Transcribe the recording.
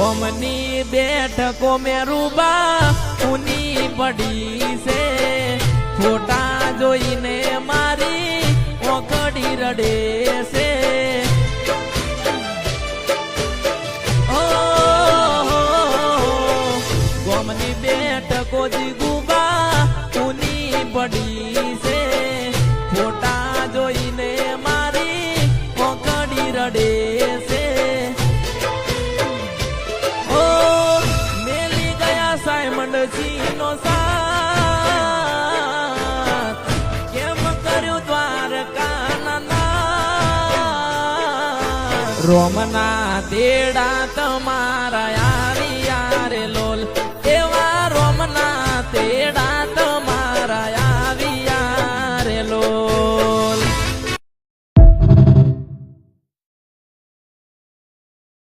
ગોમની બેઠકો મેરુબા ઊની પડી છે ફોટા જોઈને મારી ઓકડી રડે છે ગોમની બેઠકો જીગુબા ઊની પડી છે ફોટા જોઈને મારી ઓકડી રડે છે નો સાથ કેમ કર્યું દ્વારકાના રોમના તેડા તમારા યારી યારે લોલ એવા રોમના તેડા